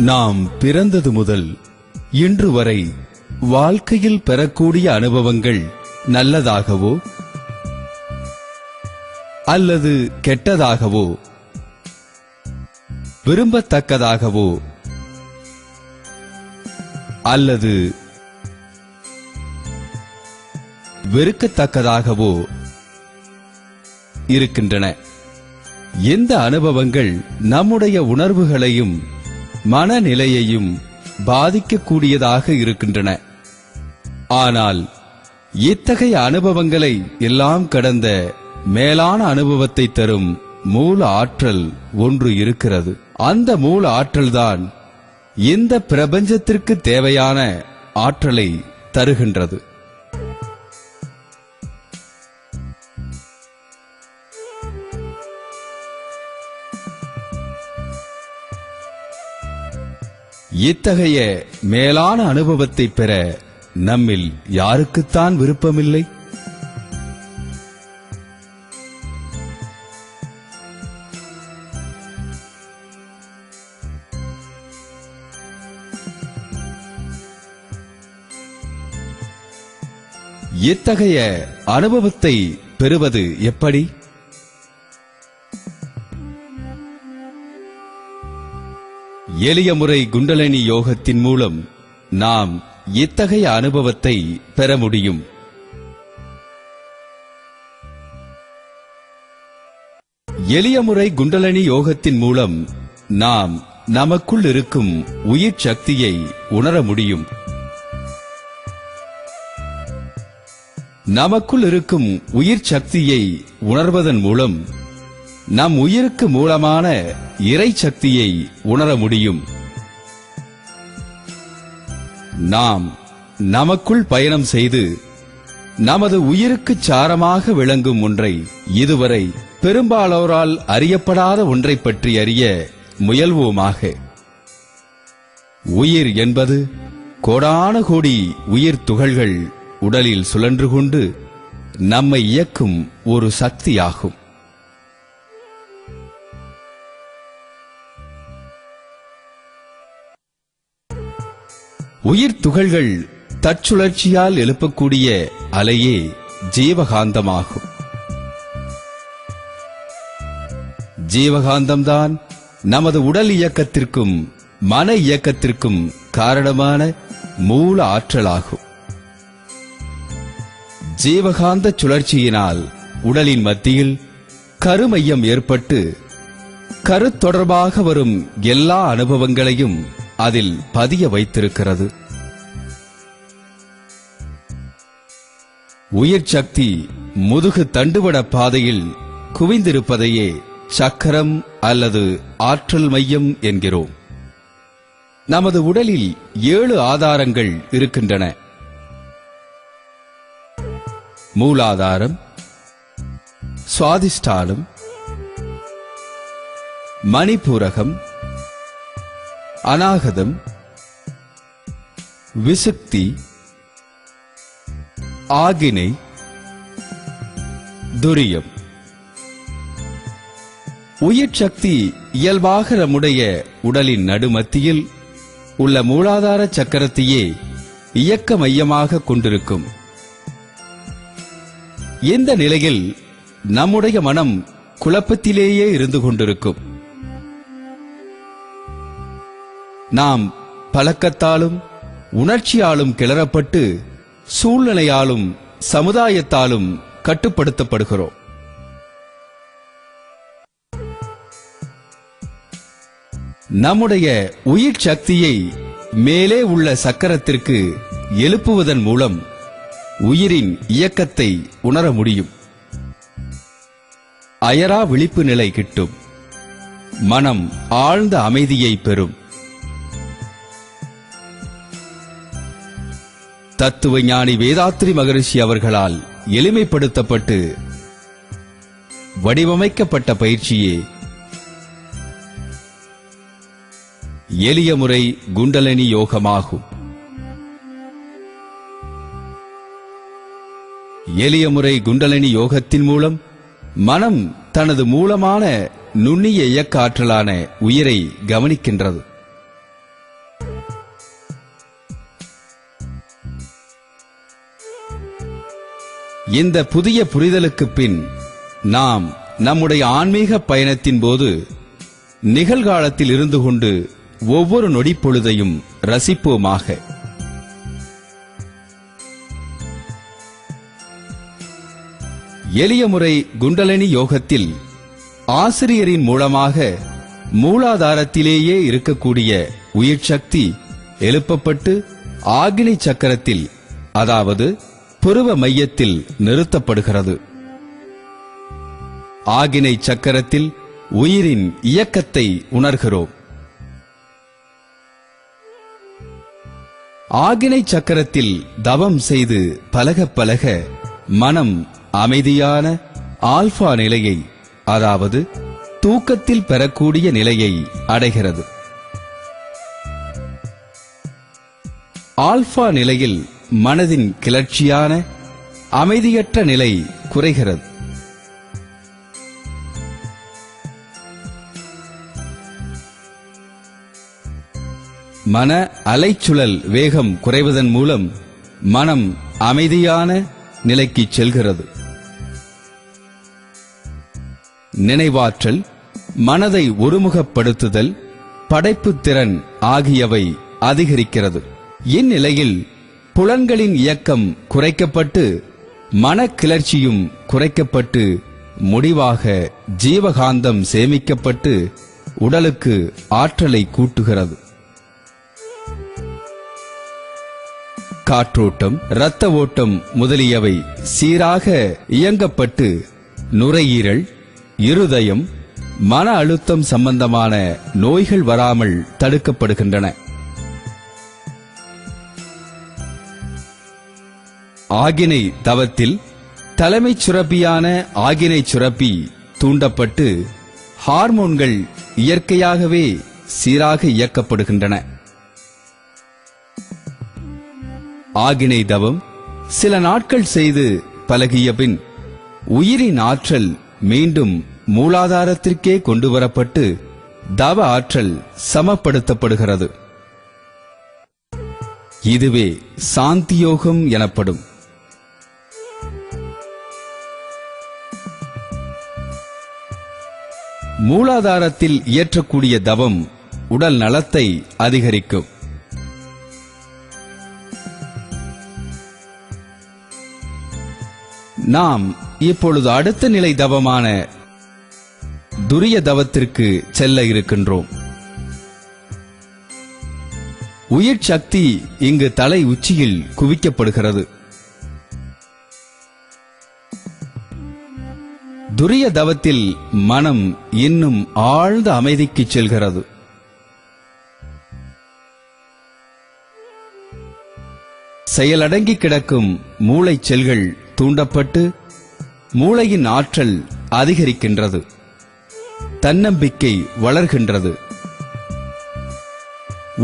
நாம் பிறந்தது முதல் இன்று வரை வாழ்க்கையில் பெறக்கூடிய அனுபவங்கள் நல்லதாகவோ அல்லது கெட்டதாகவோ, விரும்பத்தக்கதாகவோ அல்லது வெறுக்கத்தக்கதாகவோ இருக்கின்றன. எந்த அனுபவங்கள் நம்முடைய உணர்வுகளையும் மனநிலையையும் பாதிக்கக்கூடியதாக இருக்கின்றன. ஆனால் இத்தகைய அனுபவங்களை எல்லாம் கடந்த மேலான அனுபவத்தை தரும் மூல ஆற்றல் ஒன்று இருக்கிறது. அந்த மூல ஆற்றல்தான் இந்த பிரபஞ்சத்திற்கு தேவையான ஆற்றலை தருகின்றது. இத்தகைய மேலான அனுபவத்தை பெற நம்மில் யாருக்குத்தான் விருப்பமில்லை? இத்தகைய அனுபவத்தை பெறுவது எப்படி? எளிய முறை குண்டலினி யோகத்தின் மூலம் நாம் இத்தகைய அனுபவத்தை பெற முடியும். எளிய முறை குண்டலினி யோகத்தின் மூலம் நாம் நமக்குள் இருக்கும் உயிர் சக்தியை உணர முடியும். நமக்குள் இருக்கும் உயிர் சக்தியை உணர்வதன் மூலம் நம் உயிருக்கு மூலமான இறை சக்தியை உணர முடியும். நாம் நமக்குள் பயணம் செய்து நமது உயிருக்கு சாரமாக விளங்கும் ஒன்றை, இதுவரை பெரும்பாலோரால் அறியப்படாத ஒன்றை பற்றி அறிய முயல்வோமாக. உயிர் என்பது கோடான கோடி உயிர் துகள்கள் உடலில் சுழன்று கொண்டு நம்மை இயக்கும் ஒரு சக்தியாகும். உயிர் துகள்கள் தற்சுழற்சியால் எழுப்பக்கூடிய அலையே ஜீவகாந்தமாகும். ஜீவகாந்தம்தான் நமது உடல் இயக்கத்திற்கும் மன இயக்கத்திற்கும் காரணமான மூல ஆற்றலாகும். ஜீவகாந்த சுழற்சியினால் உடலின் மத்தியில் கருமையம் ஏற்பட்டு கருத்தொடர்பாக வரும் எல்லா அனுபவங்களையும் அதில் பதிய வைத்திருக்கிறது. உயிர் சக்தி முதுகு தண்டுவட பாதையில் குவிந்திருப்பதையே சக்கரம் அல்லது ஆற்றல் மையம் என்கிறோம். நமது உடலில் 7 ஆதாரங்கள் இருக்கின்றன. மூலாதாரம், சுவாதிஷ்டானம், மணிபூரகம், அநாகதம், விசுக்தி, ஆகினை, துரியம். உயிர் சக்தி இயல்பாக நம்முடைய உடலின் நடுமத்தியில் உள்ள மூலாதார சக்கரத்தையே இயக்க மையமாக கொண்டிருக்கும். இந்த நிலையில் நம்முடைய மனம் குழப்பத்திலேயே இருந்து கொண்டிருக்கும். நாம் பழக்கத்தாலும் உணர்ச்சியாலும் கிளறப்பட்டு சூழ்நிலையாலும் சமுதாயத்தாலும் கட்டுப்படுத்தப்படுகிறோம். நம்முடைய உயிர் சக்தியை மேலே உள்ள சக்கரத்திற்கு எழுப்புவதன் மூலம் உயிரின் இயக்கத்தை உணர முடியும். அயரா விழிப்பு நிலை கிட்டும். மனம் ஆழ்ந்த அமைதியை பெறும். தத்துவ ஞானி வேதாத்ரி மகரிஷி அவர்களால் எளிமைப்படுத்தப்பட்டு வடிவமைக்கப்பட்ட பயிற்சியே எளிய முறை குண்டலினி யோகமாகும். எளிய முறை குண்டலினி யோகத்தின் மூலம் மனம் தனது மூலமான நுண்ணிய இயக்க ஆற்றலான உயிரை கவனிக்கின்றது. இந்த புதிய புரிதலுக்கு பின் நாம் நம்முடைய ஆன்மீக பயணத்தின் போது நிகழ்காலத்தில் இருந்து கொண்டு ஒவ்வொரு நொடிப்பொழுதையும் ரசிப்போமாக. எளிய முறை குண்டலினி யோகத்தில் ஆசிரியரின் மூலமாக மூலாதாரத்திலேயே இருக்கக்கூடிய உயிர் சக்தி எழுப்பப்பட்டு ஆக்னி சக்கரத்தில், அதாவது புருவ மையத்தில் நிறுத்தப்படுகிறது. ஆக்னி சக்கரத்தில் உயிரின் இயக்கத்தை உணர்கிறோம். ஆக்னி சக்கரத்தில் தவம் செய்து பழக பழக மனம் அமைதியான ஆல்பா நிலையை, அதாவது தூக்கத்தில் பெறக்கூடிய நிலையை அடைகிறது. ஆல்பா நிலையில் மனதின் கிளர்ச்சியான அமைதியற்ற நிலை குறைகிறது. மன அலைச்சுழல் வேகம் குறைவதன் மூலம் மனம் அமைதியான நிலைக்கு செல்கிறது. நினைவாற்றல், மனதை ஒருமுகப்படுத்துதல், படைப்புத் திறன் ஆகியவை அதிகரிக்கிறது. இந்நிலையில் புலன்களின் இயக்கம் குறைக்கப்பட்டு மன கிளர்ச்சியும் குறைக்கப்பட்டு முடிவாக ஜீவகாந்தம் சேமிக்கப்பட்டு உடலுக்கு ஆற்றலை கூட்டுகிறது. காற்றோட்டம், இரத்த ஓட்டம் முதலியவை சீராக இயங்கப்பட்டு நுரையீரல், இருதயம், மன அழுத்தம் சம்பந்தமான நோய்கள் வராமல் தடுக்கப்படுகின்றன. ஆகினை தவத்தில் தலைமைச் சுரப்பியான ஆகினை சுரப்பி தூண்டப்பட்டு ஹார்மோன்கள் இயற்கையாகவே சீராக இயக்கப்படுகின்றன. ஆகினை தவம் சில நாட்கள் செய்து பழகிய பின் உயிரின் ஆற்றல் மீண்டும் மூலாதாரத்திற்கே கொண்டுவரப்பட்டு தவ ஆற்றல் சமப்படுத்தப்படுகிறது. இதுவே சாந்தியோகம் எனப்படும். மூலாதாரத்தில் இயற்றக்கூடிய தவம் உடல் நலத்தை அதிகரிக்கும். நாம் இப்பொழுது அடுத்த நிலை தவமான துரிய தவத்திற்கு செல்ல இருக்கின்றோம். உயிர் சக்தி இங்கு தலை உச்சியில் குவிக்கப்படுகிறது. துரிய தவத்தில் மனம் இன்னும் ஆழ்ந்த அமைதிக்கு செல்கிறது. செயலடங்கி கிடக்கும் மூளை செல்கள் தூண்டப்பட்டு மூளையின் ஆற்றல் அதிகரிக்கின்றது. தன்னம்பிக்கை வளர்கின்றது.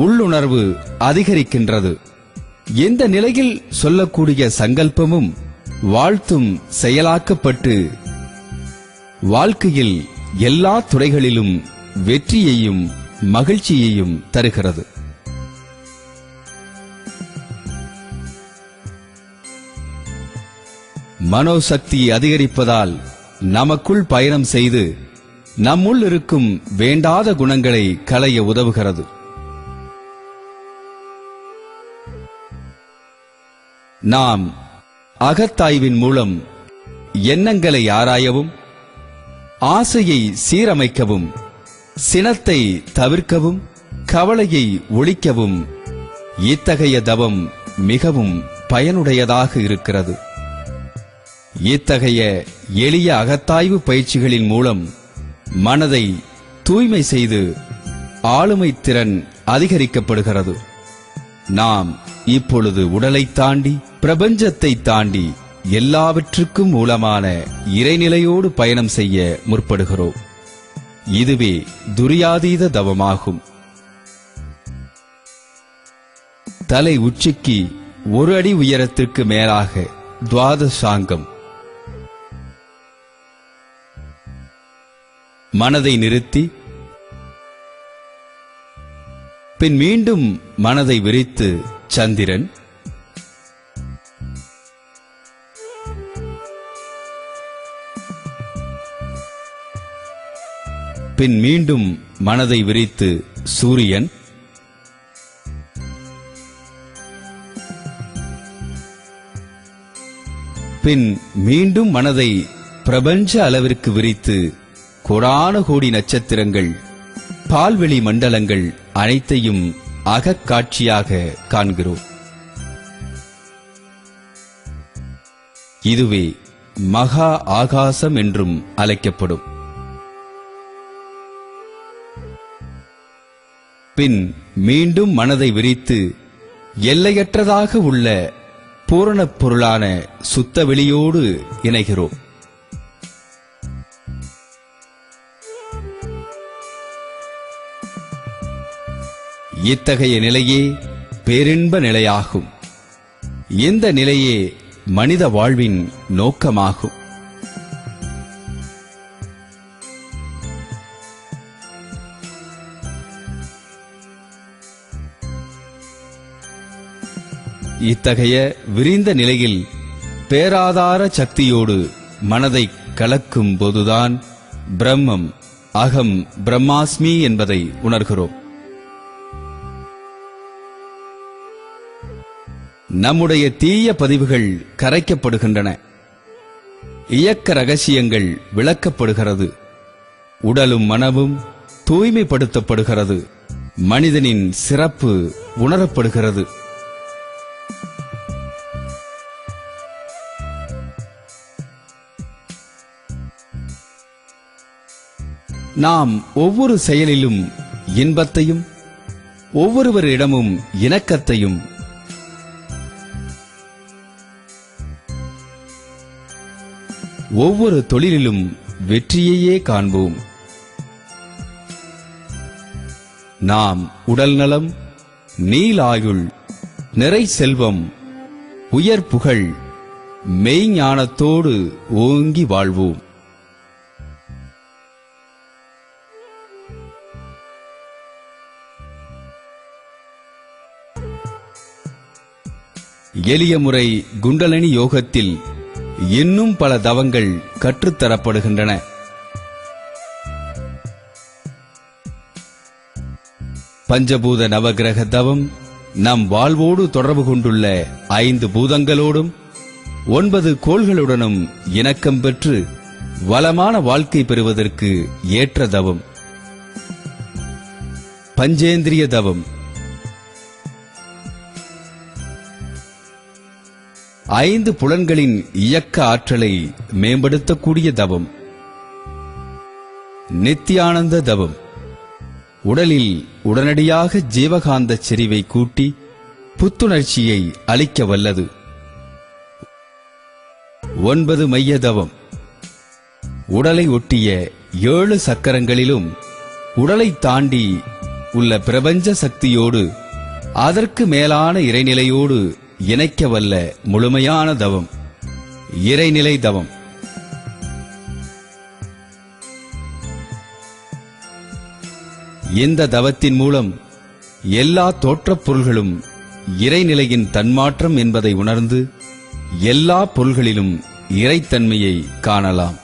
உள்ளுணர்வு அதிகரிக்கின்றது. எந்த நிலையில் சொல்லக்கூடிய சங்கல்பமும் வாழ்த்தும் செயலாக்கப்பட்டு வாழ்க்கையில் எல்லா துறைகளிலும் வெற்றியையும் மகிழ்ச்சியையும் தருகிறது. மனோசக்தியை அதிகரிப்பதால் நமக்குள் பயணம் செய்து நம்முள் இருக்கும் வேண்டாத குணங்களை களைய உதவுகிறது. நாம் அகத்தாய்வின் மூலம் எண்ணங்களை ஆராயவும், ஆசையை சீரமைக்கவும், சினத்தை தவிர்க்கவும், கவலையை ஒழிக்கவும் இத்தகைய தவம் மிகவும் பயனுடையதாக இருக்கிறது. இத்தகைய எளிய அகத்தாய்வு பயிற்சிகளின் மூலம் மனதை தூய்மை செய்து ஆளுமை திறன் அதிகரிக்கப்படுகிறது. நாம் இப்பொழுது உடலை தாண்டி, பிரபஞ்சத்தை தாண்டி எல்லாவற்றுக்கும் மூலமான இறைநிலையோடு பயணம் செய்ய முற்படுகிறோம். இதுவே துரியாதீத தவமாகும். தலை உச்சிக்கு 1 அடி உயரத்திற்கு மேலாக துவாதசாங்கம். மனதை நிறுத்தி பின் மீண்டும் மனதை விரித்து சந்திரன், பின் மீண்டும் மனதை விரித்து சூரியன், பின் மீண்டும் மனதை பிரபஞ்ச அளவிற்கு விரித்து கோடான கோடி நட்சத்திரங்கள், பால்வெளி மண்டலங்கள் அனைத்தையும் அகக்காட்சியாக காண்கிறோம். இதுவே மகா ஆகாசம் என்றும் அழைக்கப்படும். பின் மீண்டும் மனதை விரித்து எல்லையற்றதாக உள்ள பூரணப் பொருளான சுத்த வெளியோடு இணைகிறோம். இத்தகைய நிலையே பேரின்ப நிலையாகும். இந்த நிலையே மனித வாழ்வின் நோக்கமாகும். இத்தகைய விரிந்த நிலையில் பேராதார சக்தியோடு மனதை கலக்கும் போதுதான் பிரம்மம், அகம் பிரம்மாஸ்மி என்பதை உணர்கிறோம். நம்முடைய தீய பதிவுகள் கரைக்கப்படுகின்றன. இயக்க ரகசியங்கள் விளக்கப்படுகிறது. உடலும் மனமும் தூய்மைப்படுத்தப்படுகிறது. மனிதனின் சிறப்பு உணரப்படுகிறது. நாம் ஒவ்வொரு செயலிலும் இன்பத்தையும், ஒவ்வொருவரிடமும் இணக்கத்தையும், ஒவ்வொரு தொழிலிலும் வெற்றியையே காண்போம். நாம் உடல் நலம், நீலாயுள், நிறை செல்வம், உயர் புகழ், மெய்ஞானத்தோடு ஓங்கி வாழ்வோம். எளிய முறை குண்டலினி யோகத்தில் இன்னும் பல தவங்கள் கற்றுத்தரப்படுகின்றன. பஞ்சபூத நவகிரக தவம் நம் வாழ்வோடு தொடர்பு கொண்டுள்ள 5 பூதங்களோடும் 9 கோள்களுடனும் இணக்கம் பெற்று வளமான வாழ்க்கை பெறுவதற்கு ஏற்ற தவம். பஞ்சேந்திரிய தவம் 5 புலன்களின் இயக்க ஆற்றலை மேம்படுத்தக்கூடிய தவம். நித்தியானந்த தவம் உடலில் உடனடியாக ஜீவகாந்த செறிவை கூட்டி புத்துணர்ச்சியை அளிக்க வல்லது. 9 மைய தவம் உடலை ஒட்டிய 7 சக்கரங்களிலும் உடலை தாண்டி உள்ள பிரபஞ்ச சக்தியோடு அதற்கு மேலான இறைநிலையோடு இணைக்க வல்ல முழுமையான தவம், இறைநிலை தவம். இந்த தவத்தின் மூலம் எல்லா தோற்றப் பொருள்களும் இறைநிலையின் தன்மாற்றம் என்பதை உணர்ந்து எல்லா பொருள்களிலும் இறைத்தன்மையை காணலாம்.